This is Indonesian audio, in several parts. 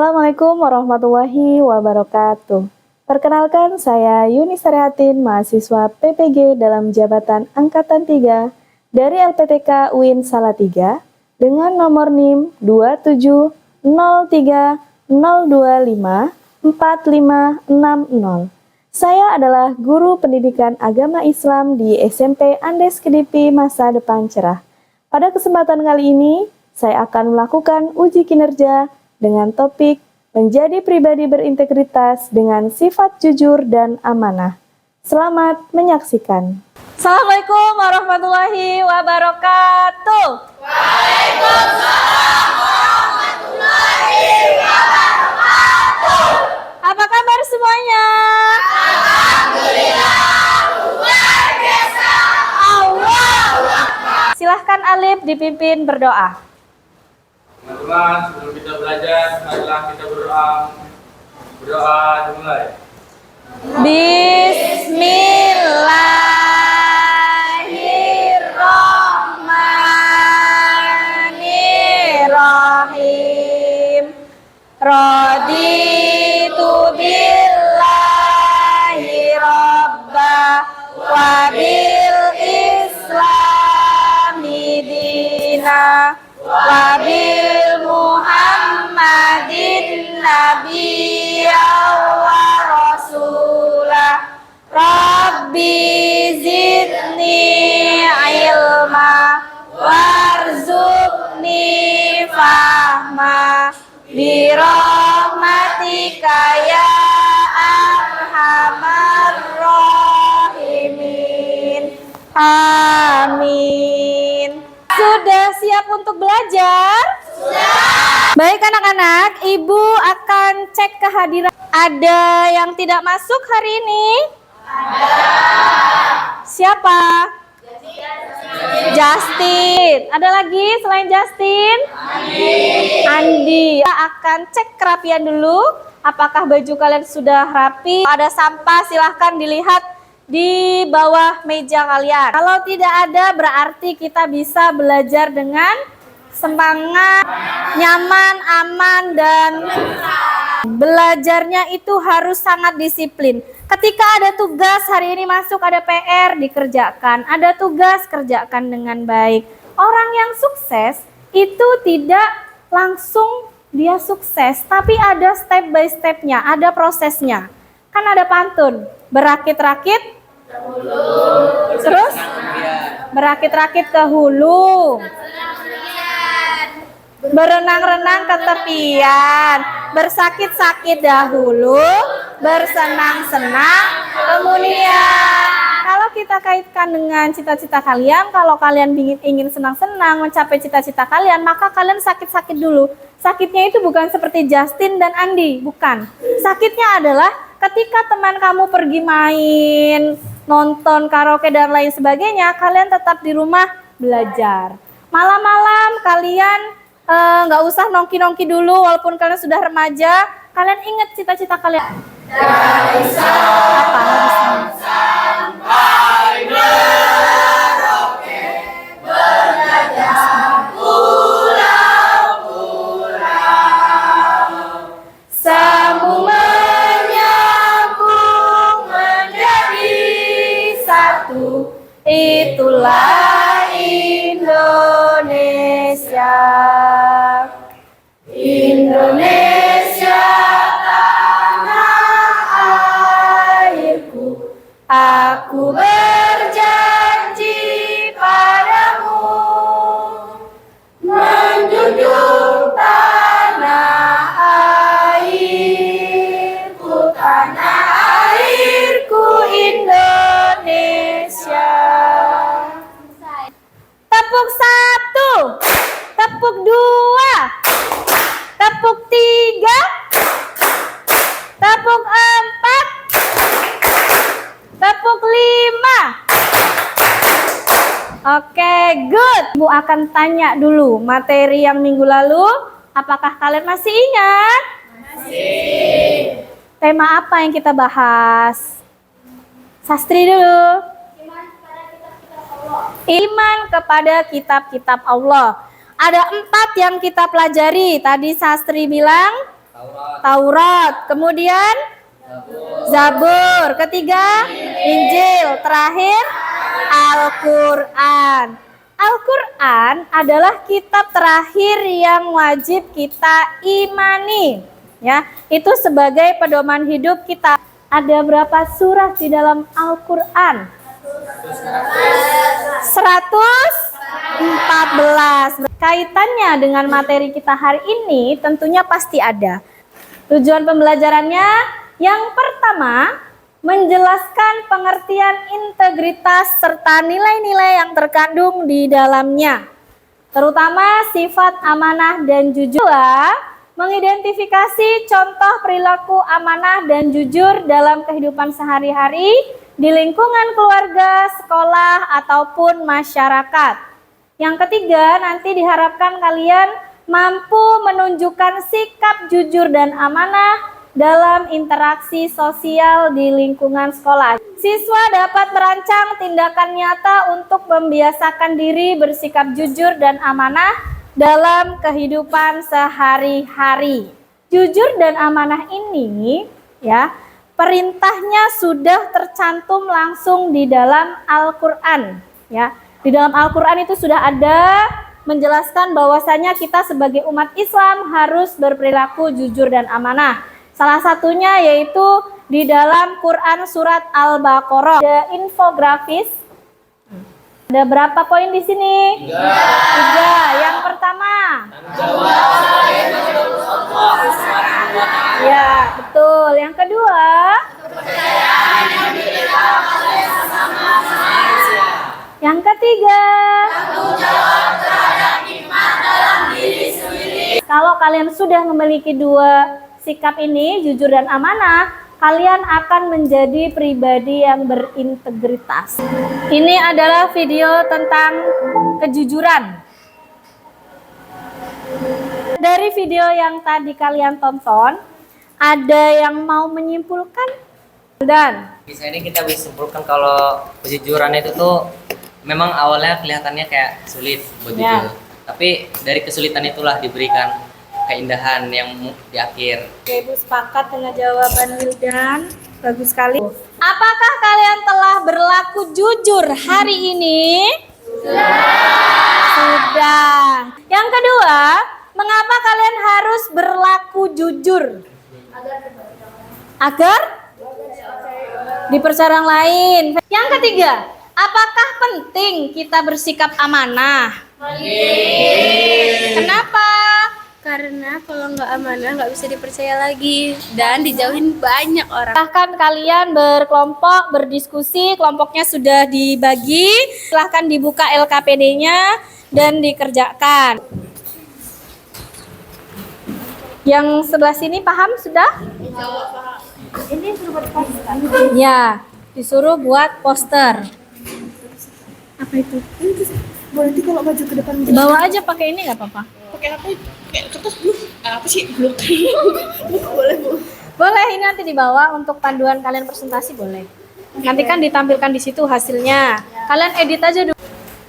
Assalamualaikum warahmatullahi wabarakatuh. Perkenalkan, saya Yuni Sarihatin, mahasiswa PPG dalam jabatan Angkatan 3 dari LPTK UIN Salatiga dengan nomor NIM 27030254560. Saya adalah guru pendidikan agama Islam di SMP Andes Kedipi Masa Depan Cerah. Pada kesempatan kali ini, saya akan melakukan uji kinerja dengan topik menjadi pribadi berintegritas dengan sifat jujur dan amanah. Selamat menyaksikan. Assalamualaikum warahmatullahi wabarakatuh. Waalaikumsalam warahmatullahi wabarakatuh. Apa kabar semuanya? Alhamdulillah, luar biasa. Allahu Akbar. Silahkan Alif dipimpin berdoa. Teman-teman, sebelum kita belajar, marilah kita berdoa. Berdoa dimulai. Bismillahirrahmanirrahim. Raditu billahi robba wa bil islami dina wa bil muhammadin nabiyya wa rasulah. Rabbi zidni ilma warzuqni fahma birahmatika ya arhamar rahimin. Amin. Sudah siap untuk belajar? Sudah. Baik anak-anak, Ibu akan cek kehadiran. Ada yang tidak masuk hari ini? Ada. Siapa? Justin. Ada lagi selain Justin? Andi. Kita akan cek kerapian dulu. Apakah baju kalian sudah rapi? Ada sampah, silahkan dilihat di bawah meja kalian. Kalau tidak ada, berarti kita bisa belajar dengan semangat, nyaman, aman, dan belajarnya itu harus sangat disiplin. Ketika ada tugas, hari ini masuk ada PR, dikerjakan. Ada tugas, kerjakan dengan baik. Orang yang sukses itu tidak langsung dia sukses, tapi ada step by stepnya, ada prosesnya. Kan ada pantun, berakit-rakit ke hulu. Terus berakit-rakit ke hulu, berenang-renang ke tepian, bersakit-sakit dahulu, bersenang-senang kemudian. Kalau kita kaitkan dengan cita-cita kalian, kalau kalian ingin senang-senang mencapai cita-cita kalian, maka kalian sakit-sakit dulu. Sakitnya itu bukan seperti Justin dan Andi, bukan. Sakitnya adalah ketika teman kamu pergi main, nonton karaoke dan lain sebagainya, kalian tetap di rumah belajar. Malam-malam kalian nggak usah nongki-nongki dulu, walaupun kalian sudah remaja, kalian ingat cita-cita kalian. Dari Sabang sampai Merauke, belajar pulau-pulau, Sambung menyambung menjadi satu, itulah Indonesia. Indonesia tanah airku, aku berjanji padamu menjunjung tanah airku Indonesia. Tepuk satu, tepuk dua, tepuk tiga, tepuk empat, tepuk lima. Oke, good. Ibu akan tanya dulu materi yang minggu lalu. Apakah kalian masih ingat? Masih. Tema apa yang kita bahas? Sastri dulu. Iman kepada kitab-kitab Allah. Ada 4 yang kita pelajari. Tadi Sastri bilang Taurat. Kemudian Zabur. Ketiga Injil. Terakhir Al-Quran. Al-Quran adalah kitab terakhir yang wajib kita imani. Ya, itu sebagai pedoman hidup kita. Ada berapa surah di dalam Al-Quran? 114. Kaitannya dengan materi kita hari ini tentunya pasti ada. Tujuan pembelajarannya yang pertama, menjelaskan pengertian integritas serta nilai-nilai yang terkandung di dalamnya, terutama sifat amanah dan jujur. Mengidentifikasi contoh perilaku amanah dan jujur dalam kehidupan sehari-hari di lingkungan keluarga, sekolah, ataupun masyarakat. Yang ketiga, nanti diharapkan kalian mampu menunjukkan sikap jujur dan amanah dalam interaksi sosial di lingkungan sekolah. Siswa dapat merancang tindakan nyata untuk membiasakan diri bersikap jujur dan amanah dalam kehidupan sehari-hari. Jujur dan amanah ini, ya, perintahnya sudah tercantum langsung di dalam Al-Quran. Ya, di dalam Al-Quran itu sudah ada menjelaskan bahwasanya kita sebagai umat Islam harus berperilaku jujur dan amanah. Salah satunya yaitu di dalam Quran surat Al-Baqarah. Ada infografis. Ada berapa poin di sini? 3. Yang pertama. Ya, betul. Yang kedua. Yang ketiga. Kalau kalian sudah memiliki 2 sikap ini, jujur dan amanah, kalian akan menjadi pribadi yang berintegritas. Ini adalah video tentang kejujuran. Dari video yang tadi kalian tonton, ada yang mau menyimpulkan? Dan Bisa ini kita bisa simpulkan kalau kejujuran itu tuh memang awalnya kelihatannya kayak sulit buat Ya. jujur. Tapi dari kesulitan itulah diberikan keindahan yang di akhir. Oke, Ibu sepakat dengan jawaban Wildan. Bagus sekali. Apakah kalian telah berlaku jujur hari ini? Sudah. Yang kedua, mengapa kalian harus berlaku jujur? Agar dipercaya orang lain. Yang ketiga, apakah penting kita bersikap amanah? Kenapa? Karena kalau nggak amanah nggak bisa dipercaya lagi dan dijauhin banyak orang. Silahkan kalian berkelompok, berdiskusi, kelompoknya sudah dibagi. Silahkan dibuka LKPD-nya dan dikerjakan. Yang sebelah sini paham sudah? Ini disuruh buat poster. Ya, disuruh buat poster. Apa itu? Nanti kalau maju ke depan Bawa aja pakai ini nggak apa-apa. pakai apa? Kayak kertas blue. Apa sih blue? Boleh bu. Boleh, ini nanti dibawa untuk panduan kalian presentasi boleh. Nanti kan ditampilkan di situ hasilnya. Kalian edit aja dulu.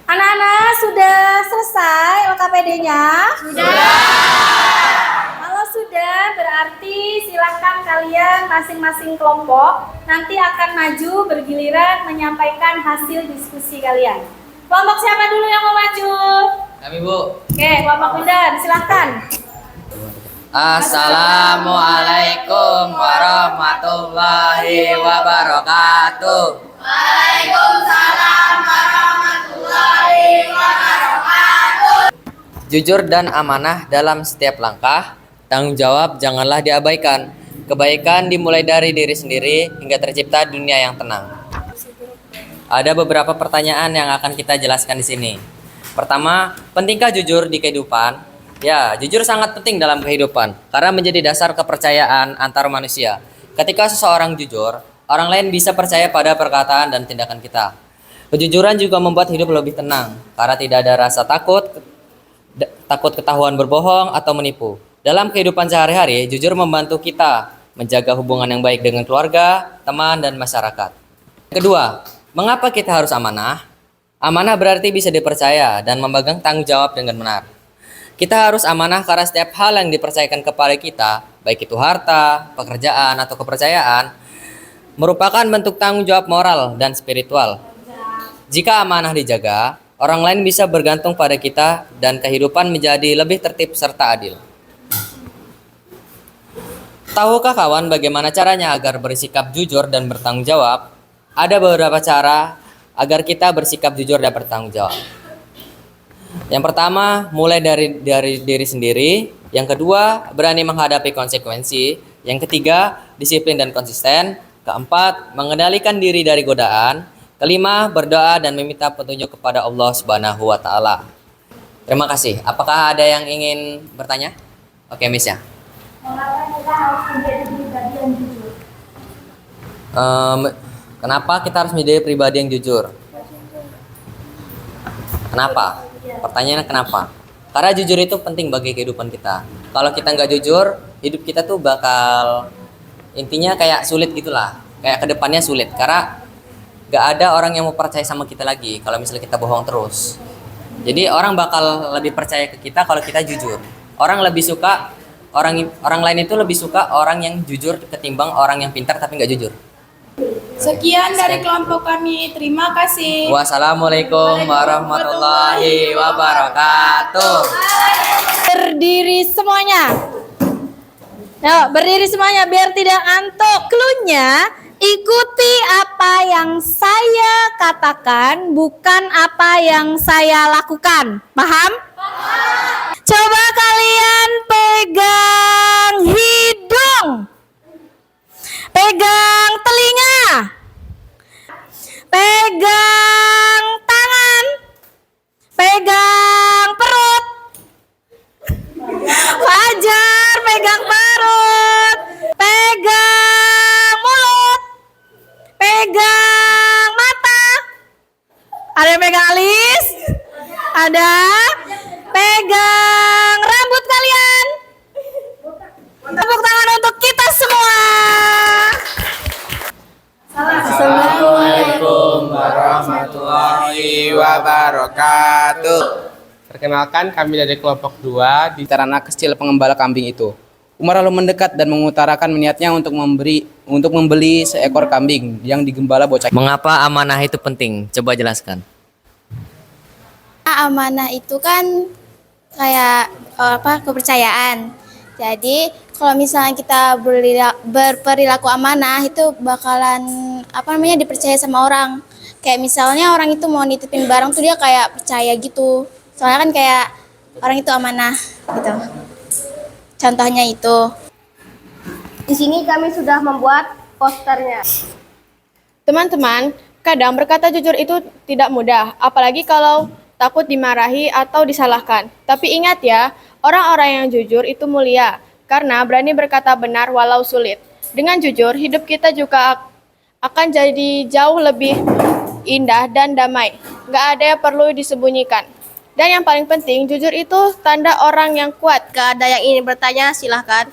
Anak-anak sudah selesai LKPD-nya? Sudah. Kalau sudah berarti silakan kalian masing-masing kelompok nanti akan maju bergiliran menyampaikan hasil diskusi kalian. Kelompok siapa dulu yang mau maju? Kami, Bu. Oke, kelompok Wildan, silahkan. Assalamualaikum warahmatullahi wabarakatuh. Jujur dan amanah dalam setiap langkah, tanggung jawab janganlah diabaikan. Kebaikan dimulai dari diri sendiri hingga tercipta dunia yang tenang. Ada beberapa pertanyaan yang akan kita jelaskan di sini. Pertama, pentingkah jujur di kehidupan? Ya, jujur sangat penting dalam kehidupan karena menjadi dasar kepercayaan antar manusia. Ketika seseorang jujur, orang lain bisa percaya pada perkataan dan tindakan kita. Kejujuran juga membuat hidup lebih tenang karena tidak ada rasa takut ketahuan berbohong atau menipu. Dalam kehidupan sehari-hari, jujur membantu kita menjaga hubungan yang baik dengan keluarga, teman, dan masyarakat. Kedua, mengapa kita harus amanah? Amanah berarti bisa dipercaya dan memegang tanggung jawab dengan benar. Kita harus amanah karena setiap hal yang dipercayakan kepada kita baik itu harta, pekerjaan, atau kepercayaan, merupakan bentuk tanggung jawab moral dan spiritual. Jika amanah dijaga, orang lain bisa bergantung pada kita dan kehidupan menjadi lebih tertib serta adil. Tahukah kawan bagaimana caranya agar bersikap jujur dan bertanggung jawab? Ada beberapa cara agar kita bersikap jujur dan bertanggung jawab. Yang pertama, mulai dari diri sendiri. Yang kedua, berani menghadapi konsekuensi. Yang ketiga, disiplin dan konsisten. Keempat, mengendalikan diri dari godaan. Kelima, berdoa dan meminta petunjuk kepada Allah Subhanahu wa taala. Terima kasih. Apakah ada yang ingin bertanya? Oke, Miss ya. Mengapa kita harus menjadi pribadi yang jujur? Kenapa kita harus menjadi pribadi yang jujur? Kenapa? Pertanyaannya kenapa? Karena jujur itu penting bagi kehidupan kita. Kalau kita nggak jujur, hidup kita tuh bakal intinya kayak sulit gitulah. Kayak kedepannya sulit. Karena nggak ada orang yang mau percaya sama kita lagi kalau misalnya kita bohong terus. Jadi orang bakal lebih percaya ke kita kalau kita jujur. Orang lebih suka orang lain itu lebih suka orang yang jujur ketimbang orang yang pintar tapi nggak jujur. Sekian dari kelompok kami. Terima kasih. Wassalamualaikum warahmatullahi wabarakatuh. Berdiri semuanya. Yuk, berdiri semuanya biar tidak ngantuk. Cluenya, ikuti apa yang saya katakan, bukan apa yang saya lakukan. Paham? Paham. Coba kalian pegang hidung. Pegang telinga. Pegang tangan. Pegang perut. Fajar, pegang perut. Pegang mulut. Pegang mata. Ada yang pegang alis? Ada. Pegang rambut kalian. Tepuk tangan untuk kita semua. Assalamualaikum warahmatullahi wabarakatuh. Perkenalkan, kami dari kelompok 2 di Sarana Kecil Pengembala Kambing itu. Umar lalu mendekat dan mengutarakan niatnya untuk membeli seekor kambing yang digembala bocah. Mengapa amanah itu penting? Coba jelaskan. Amanah itu kan kayak kepercayaan. Jadi kalau misalnya kita berperilaku amanah itu bakalan dipercaya sama orang. Kayak misalnya orang itu mau nitipin barang tuh dia kayak percaya gitu. Soalnya kan kayak orang itu amanah gitu. Contohnya itu. Di sini kami sudah membuat posternya. Teman-teman, kadang berkata jujur itu tidak mudah, apalagi kalau takut dimarahi atau disalahkan. Tapi ingat ya, orang-orang yang jujur itu mulia, karena berani berkata benar walau sulit. Dengan jujur, hidup kita juga akan jadi jauh lebih indah dan damai. Gak ada yang perlu disembunyikan. Dan yang paling penting, jujur itu tanda orang yang kuat. Jika ada yang ingin bertanya, silahkan.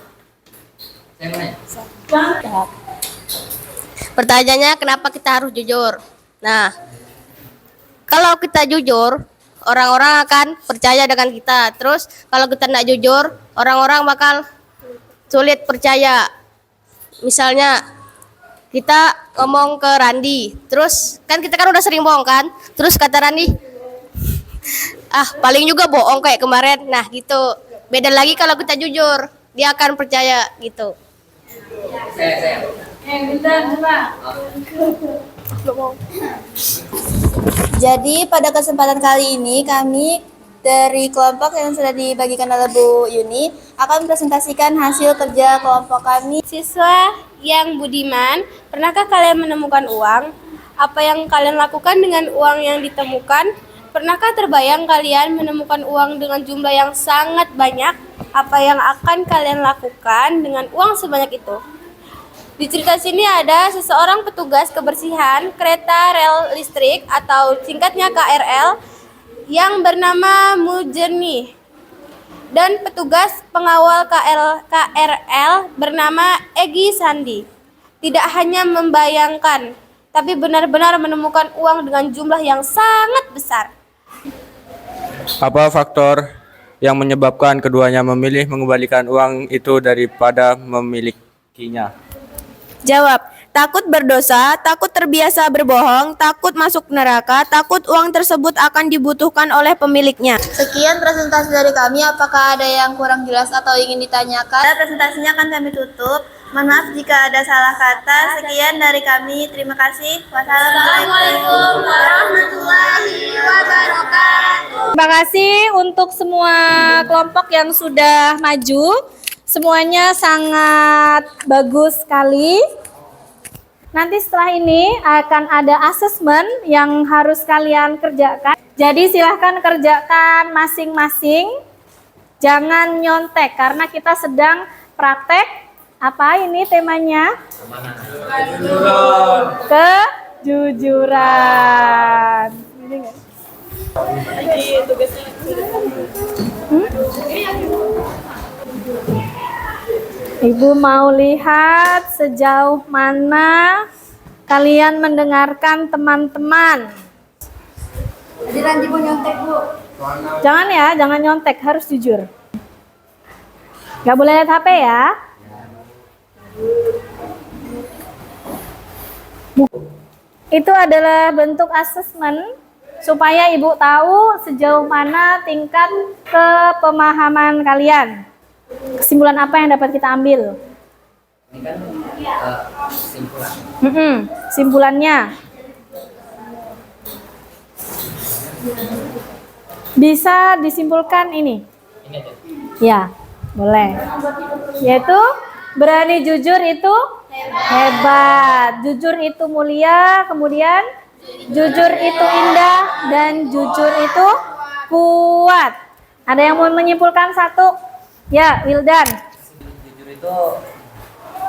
Pertanyaannya, kenapa kita harus jujur? Nah, kalau kita jujur, orang-orang akan percaya dengan kita. Terus, kalau kita tidak jujur, orang-orang bakal sulit percaya. Misalnya, kita ngomong ke Randi, terus kan kita kan udah sering bohong kan? Terus kata Randi, paling juga bohong kayak kemarin. Nah gitu. Beda lagi kalau kita jujur, dia akan percaya gitu. Jadi pada kesempatan kali ini kami dari kelompok yang sudah dibagikan oleh Bu Yuni akan presentasikan hasil kerja kelompok kami. Siswa yang budiman, pernahkah kalian menemukan uang? Apa yang kalian lakukan dengan uang yang ditemukan? Pernahkah terbayang kalian menemukan uang dengan jumlah yang sangat banyak? Apa yang akan kalian lakukan dengan uang sebanyak itu? Di cerita sini ada seseorang petugas kebersihan kereta rel listrik atau singkatnya KRL yang bernama Mujerni dan petugas pengawal KRL bernama Egi Sandi. Tidak hanya membayangkan, tapi benar-benar menemukan uang dengan jumlah yang sangat besar. Apa faktor yang menyebabkan keduanya memilih mengembalikan uang itu daripada memilikinya? Jawab, takut berdosa, takut terbiasa berbohong, takut masuk neraka, takut uang tersebut akan dibutuhkan oleh pemiliknya. Sekian presentasi dari kami. Apakah ada yang kurang jelas atau ingin ditanyakan? Presentasinya akan kami tutup. Mohon maaf jika ada salah kata. Sekian dari kami. Terima kasih. Wassalamualaikum warahmatullahi wabarakatuh. Terima kasih untuk semua kelompok yang sudah maju. Semuanya sangat bagus sekali. Nanti setelah ini akan ada asesmen yang harus kalian kerjakan. Jadi silahkan kerjakan masing-masing. Jangan nyontek karena kita sedang praktek. Apa ini temanya? Kejujuran. Ini nggak? Ibu mau lihat sejauh mana kalian mendengarkan teman-teman. Jangan ya, jangan nyontek, harus jujur. Gak boleh lihat HP ya. Itu adalah bentuk asesmen supaya ibu tahu sejauh mana tingkat kepemahaman kalian. Kesimpulan apa yang dapat kita ambil? Ini kan kesimpulan. Simpulannya bisa disimpulkan ini. Ini aja. Ya, boleh. Yaitu berani jujur itu hebat, jujur itu mulia, kemudian jujur itu indah, dan jujur itu kuat. Ada yang mau menyimpulkan satu? Ya, Wildan. Jujur itu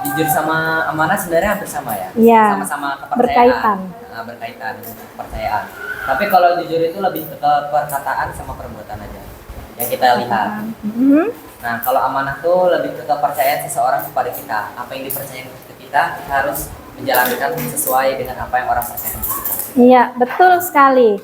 jujur sama amanah sebenarnya hampir sama ya. Iya. Sama-sama kepercayaan. Berkaitan. Nah, berkaitan kepercayaan. Tapi kalau jujur itu lebih ke perkataan sama perbuatan aja yang kita lihat. Nah, kalau amanah tuh lebih ke kepercayaan seseorang kepada kita. Apa yang dipercayakan ke kita harus menjalankan sesuai dengan apa yang orang percayakan ke kita. Iya, betul sekali.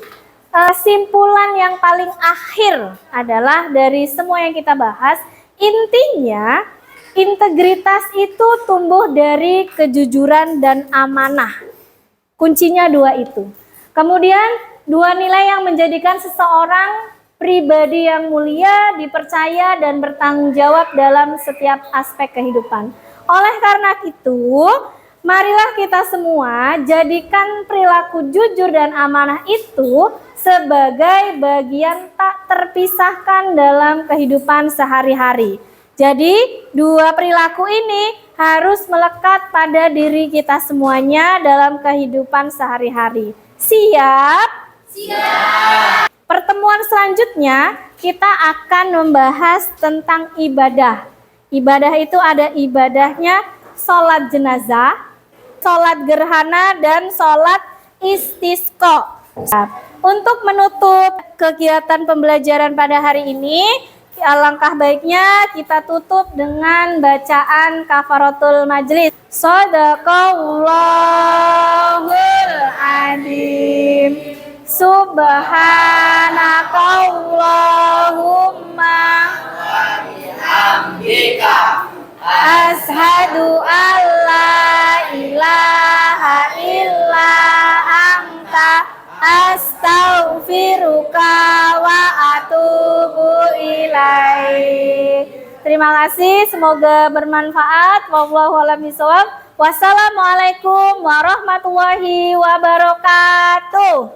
Kesimpulan yang paling akhir adalah dari semua yang kita bahas, intinya integritas itu tumbuh dari kejujuran dan amanah. Kuncinya dua itu. Kemudian dua nilai yang menjadikan seseorang pribadi yang mulia, dipercaya, dan bertanggung jawab dalam setiap aspek kehidupan. Oleh karena itu, marilah kita semua jadikan perilaku jujur dan amanah itu sebagai bagian tak terpisahkan dalam kehidupan sehari-hari. Jadi, dua perilaku ini harus melekat pada diri kita semuanya dalam kehidupan sehari-hari. Siap? Siap. Pertemuan selanjutnya kita akan membahas tentang ibadah. Ibadah itu ada ibadahnya sholat jenazah, sholat gerhana, dan sholat istisqa. Untuk menutup kegiatan pembelajaran pada hari ini, alangkah baiknya kita tutup dengan bacaan kafaratul majlis. Shadaqallahul adzim. Subhanakallahumma wa bihamdika asyhadu an la ilaha illa anta astaghfiruka wa atubu ilaik. Terima kasih, semoga bermanfaat. Wallahu a'lam bishawab. Wassalamualaikum warahmatullahi wabarakatuh.